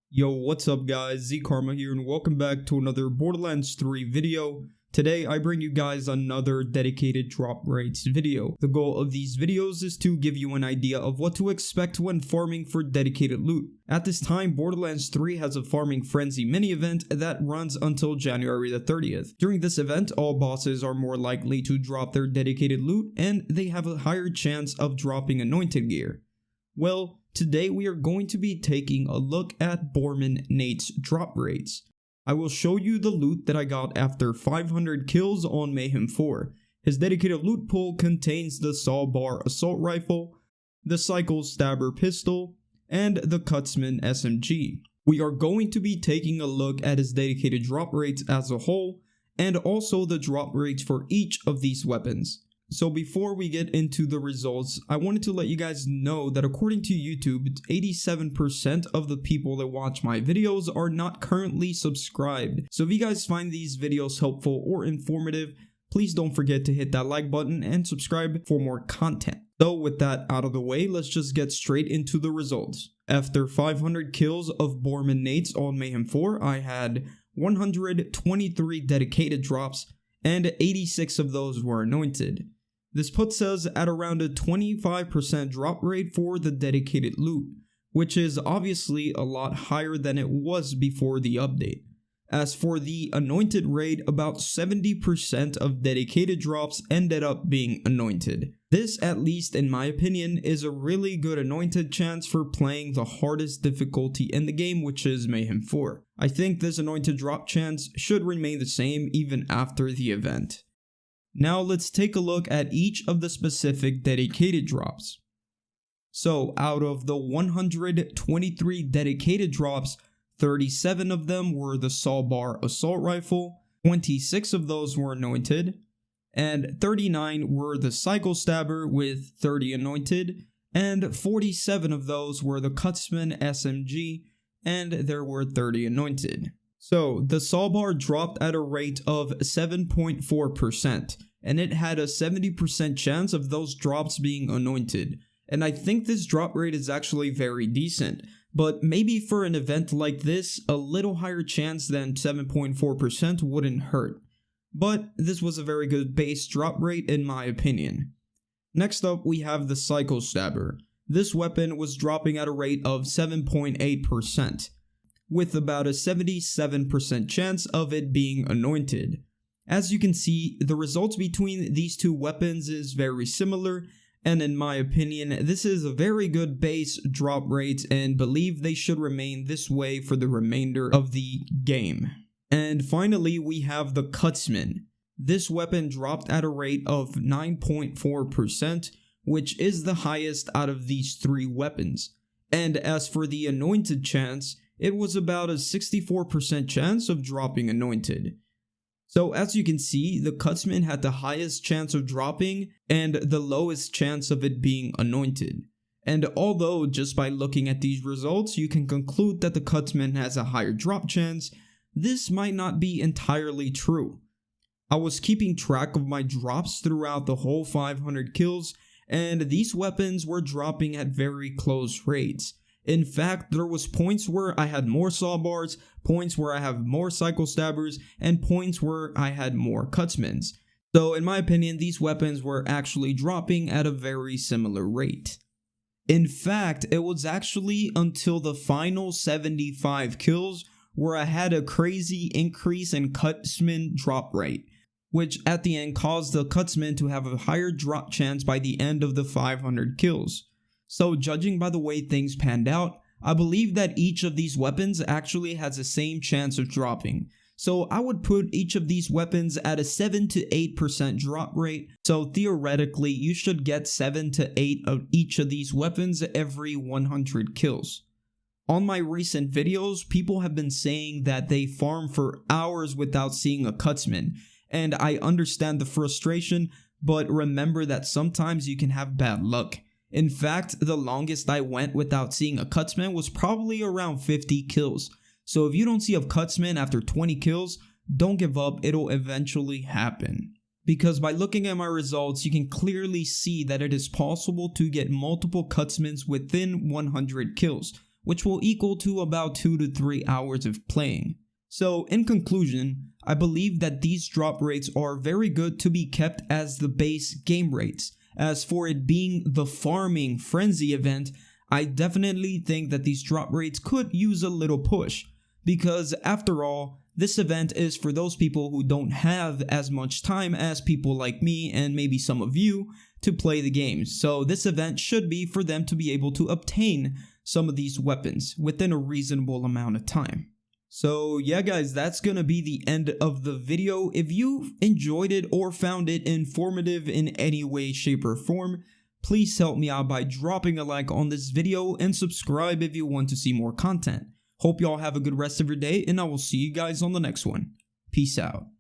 Yo, what's up guys, Z Karma here and welcome back to another Borderlands 3 video. Today I bring you guys another dedicated drop rates video. The goal of these videos is to give you an idea of what to expect when farming for dedicated loot. At this time, Borderlands 3 has a farming frenzy mini event that runs until January the 30th. During this event, all bosses are more likely to drop their dedicated loot and they have a higher chance of dropping anointed gear. Well, today we are going to be taking a look at Borman Nates drop rates. I will show you the loot that I got after 500 kills on Mayhem 4. His dedicated loot pool contains the saw bar assault rifle, the cycle stabber pistol, and the cutsman SMG. We are going to be taking a look at his dedicated drop rates as a whole, and also the drop rates for each of these weapons. So before we get into the results, I wanted to let you guys know that according to YouTube, 87% of the people that watch my videos are not currently subscribed. So if you guys find these videos helpful or informative, please don't forget to hit that like button and subscribe for more content. So with that out of the way, let's just get straight into the results. After 500 kills of Borman Nates on Mayhem 4, I had 123 dedicated drops, and 86 of those were anointed. This puts us at around a 25% drop rate for the dedicated loot, which is obviously a lot higher than it was before the update. As for the anointed rate, about 70% of dedicated drops ended up being anointed. This, at least in my opinion, is a really good anointed chance for playing the hardest difficulty in the game, which is Mayhem 4. I think this anointed drop chance should remain the same even after the event. Now let's take a look at each of the specific dedicated drops. So out of the 123 dedicated drops, 37 of them were the saw bar assault rifle, 26 of those were anointed, and 39 were the cycle stabber with 30 anointed, and 47 of those were the cutsman SMG, and there were 30 anointed. So the saw bar dropped at a rate of 7.4%, and it had a 70% chance of those drops being anointed. And I think this drop rate is actually very decent, but maybe for an event like this, a little higher chance than 7.4% wouldn't hurt. But this was a very good base drop rate in my opinion. Next up, we have the cycle stabber. This weapon was dropping at a rate of 7.8%. with about a 77% chance of it being anointed. As you can see, the results between these two weapons is very similar, and in my opinion, this is a very good base drop rate and believe they should remain this way for the remainder of the game. And finally, we have the cutsman. This weapon dropped at a rate of 9.4%, which is the highest out of these three weapons. And as for the anointed chance, it was about a 64% chance of dropping anointed. So as you can see, the cutsman had the highest chance of dropping and the lowest chance of it being anointed. And although just by looking at these results you can conclude that the cutsman has a higher drop chance, this might not be entirely true. I was keeping track of my drops throughout the whole 500 kills, and these weapons were dropping at very close rates. In fact, there was points where I had more saw bars, points where I have more cycle stabbers, and points where I had more cutsmans. So in my opinion, these weapons were actually dropping at a very similar rate. In fact, it was actually until the final 75 kills where I had a crazy increase in cutsman drop rate, which at the end caused the cutsman to have a higher drop chance by the end of the 500 kills. So judging by the way things panned out, I believe that each of these weapons actually has the same chance of dropping. So I would put each of these weapons at a 7 to 8% drop rate. So theoretically, you should get 7 to 8 of each of these weapons every 100 kills. On my recent videos, people have been saying that they farm for hours without seeing a cutsman. And I understand the frustration, but remember that sometimes you can have bad luck. In fact, the longest I went without seeing a cutsman was probably around 50 kills. So if you don't see a cutsman after 20 kills, don't give up, it'll eventually happen. Because by looking at my results, you can clearly see that it is possible to get multiple cutsmans within 100 kills, which will equal to about 2 to 3 hours of playing. So in conclusion, I believe that these drop rates are very good to be kept as the base game rates. As for it being the farming frenzy event, I definitely think that these drop rates could use a little push, because after all, this event is for those people who don't have as much time as people like me and maybe some of you to play the games. So this event should be for them to be able to obtain some of these weapons within a reasonable amount of time. So yeah guys, that's gonna be the end of the video. If you enjoyed it or found it informative in any way, shape, or form, please help me out by dropping a like on this video and subscribe if you want to see more content. Hope y'all have a good rest of your day, and I will see you guys on the next one. Peace out.